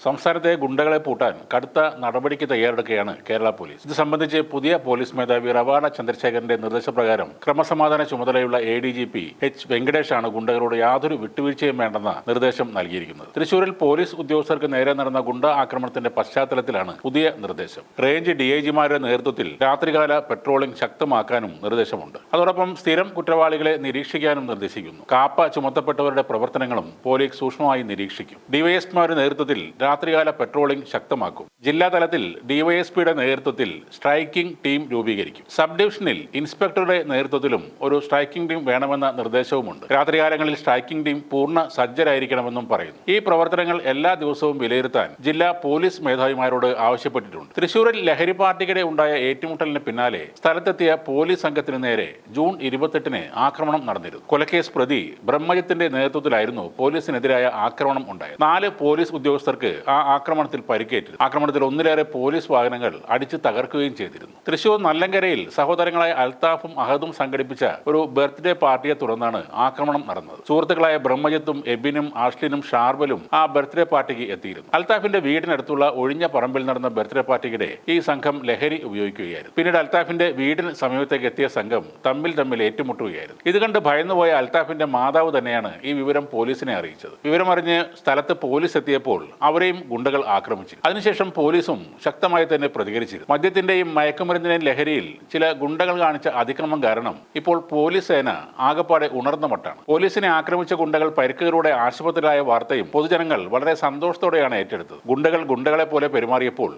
സംസ്ഥാനത്തെ ഗുണ്ടകളെ പൂട്ടാൻ കടുത്ത നടപടിക്ക് തയ്യാറെടുക്കുകയാണ് കേരള പോലീസ്. ഇത് സംബന്ധിച്ച് പുതിയ പോലീസ് മേധാവി റവാഡ ചന്ദ്രശേഖരന്റെ നിർദ്ദേശപ്രകാരം ക്രമസമാധാന ചുമതലയുള്ള ADGP H. വെങ്കടേഷാണ് ഗുണ്ടകളോട് യാതൊരു വിട്ടുവീഴ്ചയും വേണ്ടെന്ന നിർദ്ദേശം നൽകിയിരിക്കുന്നത്. തൃശൂരിൽ പോലീസ് ഉദ്യോഗസ്ഥർക്ക് നേരെ നടന്ന ഗുണ്ട ആക്രമണത്തിന്റെ പശ്ചാത്തലത്തിലാണ് പുതിയ നിർദ്ദേശം. റേഞ്ച് DIGമാരുടെ നേതൃത്വത്തിൽ രാത്രികാല പെട്രോളിംഗ് ശക്തമാക്കാനും നിർദ്ദേശമുണ്ട്. അതോടൊപ്പം സ്ഥിരം കുറ്റവാളികളെ നിരീക്ഷിക്കാനും നിർദ്ദേശിക്കുന്നു. കാപ്പ ചുമത്തപ്പെട്ടവരുടെ പ്രവർത്തനങ്ങളും പോലീസ് സൂക്ഷ്മമായി നിരീക്ഷിക്കും. ഡിവൈഎസ്പിമാരുടെ നേതൃത്വത്തിൽ രാത്രികാല പെട്രോളിംഗ് ശക്തമാക്കും. ജില്ലാതലത്തിൽ ഡിവൈഎസ്പിയുടെ നേതൃത്വത്തിൽ സ്ട്രൈക്കിംഗ് ടീം രൂപീകരിക്കും. സബ് ഡിവിഷനിൽ ഇൻസ്പെക്ടറുടെ നേതൃത്വത്തിലും ഒരു സ്ട്രൈക്കിംഗ് ടീം വേണമെന്ന നിർദ്ദേശവുമുണ്ട്. രാത്രികാലങ്ങളിൽ സ്ട്രൈക്കിംഗ് ടീം പൂർണ്ണ സജ്ജരായിരിക്കണമെന്നും പറയുന്നു. ഈ പ്രവർത്തനങ്ങൾ എല്ലാ ദിവസവും വിലയിരുത്താൻ ജില്ലാ പോലീസ് മേധാവിമാരോട് ആവശ്യപ്പെട്ടിട്ടുണ്ട്. തൃശൂരിൽ ലഹരി പാർട്ടിക്കിടെ ഉണ്ടായ ഏറ്റുമുട്ടലിന് പിന്നാലെ സ്ഥലത്തെത്തിയ പോലീസ് സംഘത്തിന് നേരെ ജൂൺ 28-ന് ആക്രമണം നടന്നിരുന്നു. കൊലക്കേസ് പ്രതി ബ്രഹ്മജിത്തിന്റെ നേതൃത്വത്തിലായിരുന്നു പോലീസിനെതിരായ ആക്രമണം ഉണ്ടായത്. 4 പോലീസ് ഉദ്യോഗസ്ഥർക്ക് ആ ആക്രമണത്തിൽ പരിക്കേറ്റിരുന്നു. ആക്രമണത്തിൽ ഒന്നിലേറെ പോലീസ് വാഹനങ്ങൾ അടിച്ചു തകർക്കുകയും ചെയ്തിരുന്നു. തൃശൂർ നല്ലങ്കരയിൽ സഹോദരങ്ങളായ അൽത്താഫും അഹദും സംഘടിപ്പിച്ച ഒരു ബർത്ത്ഡേ പാർട്ടിയെ തുടർന്നാണ് ആക്രമണം നടന്നത്. സുഹൃത്തുക്കളായ ബ്രഹ്മജിത്തും എബിനും ആഷ്ലിനും ഷാർബലും ആ ബർത്ത്ഡേ പാർട്ടിക്ക് എത്തിയിരുന്നു. അൽത്താഫിന്റെ വീടിനടുത്തുള്ള ഒഴിഞ്ഞ പറമ്പിൽ നടന്ന ബർത്ത്ഡേ പാർട്ടിക്കിടെ ഈ സംഘം ലഹരി ഉപയോഗിക്കുകയായിരുന്നു. പിന്നീട് അൽത്താഫിന്റെ വീടിന് സമീപത്തേക്ക് എത്തിയ സംഘം തമ്മിൽ ഏറ്റുമുട്ടുകയായിരുന്നു. ഇത് കണ്ട് ഭയന്നുപോയ അൽത്താഫിന്റെ മാതാവ് തന്നെയാണ് ഈ വിവരം പോലീസിനെ അറിയിച്ചത്. വിവരമറിഞ്ഞ് സ്ഥലത്ത് പോലീസ് എത്തിയപ്പോൾ അവരെയും ഗുണ്ടകൾ ആക്രമിച്ചു. അതിനുശേഷം പോലീസും ശക്തമായി തന്നെ പ്രതികരിച്ചിരുന്നു. മദ്യത്തിന്റെയും മയക്കുമരുന്നിന്റെയും ലഹരിയിൽ ചില ഗുണ്ടകൾ കാണിച്ച അതിക്രമം കാരണം ഇപ്പോൾ പോലീസ് സേന ആകപ്പാടെ ഉണർന്ന മട്ടാണ്. പോലീസിനെ ആക്രമിച്ച ഗുണ്ടകൾ പരിക്കുകളോടെ ആശുപത്രിയിലായ വാർത്തയും പൊതുജനങ്ങൾ വളരെ സന്തോഷത്തോടെയാണ് ഏറ്റെടുത്തത്. ഗുണ്ടകൾ ഗുണ്ടകളെ പോലെ പെരുമാറിയപ്പോൾ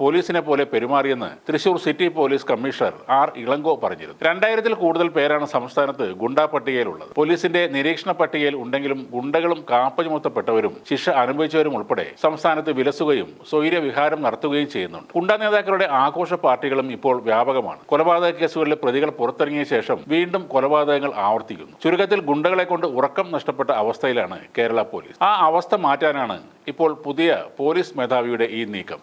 പോലീസിനെ പോലെ പെരുമാറിയെന്ന് Thrissur city police commissioner R. Ilango പറഞ്ഞിരുന്നു. 2000-ൽ കൂടുതൽ പേരാണ് സംസ്ഥാനത്ത് ഗുണ്ടാ പട്ടികയിലുള്ളത്. പോലീസിന്റെ നിരീക്ഷണ പട്ടികയിൽ ഉണ്ടെങ്കിലും ഗുണ്ടകളും കാപ്പ ചുമത്തപ്പെട്ടവരും ശിക്ഷ അനുഭവിച്ചവരും ഉൾപ്പെടെ സംസ്ഥാനത്ത് വിലസുകയും സ്വൈര്യവിഹാരം നടത്തുകയും ചെയ്യുന്നുണ്ട്. ഗുണ്ടാ നേതാക്കളുടെ ആഘോഷ പാർട്ടികളും ഇപ്പോൾ വ്യാപകമാണ്. കൊലപാതക കേസുകളിലെ പ്രതികൾ പുറത്തിറങ്ങിയ ശേഷം വീണ്ടും കൊലപാതകങ്ങൾ ആവർത്തിക്കുന്നു. ചുരുക്കത്തിൽ ഗുണ്ടകളെ കൊണ്ട് ഉറക്കം നഷ്ടപ്പെട്ട അവസ്ഥയിലാണ് കേരള പോലീസ്. ആ അവസ്ഥ മാറ്റാനാണ് ഇപ്പോൾ പുതിയ പോലീസ് മേധാവിയുടെ ഈ നീക്കം.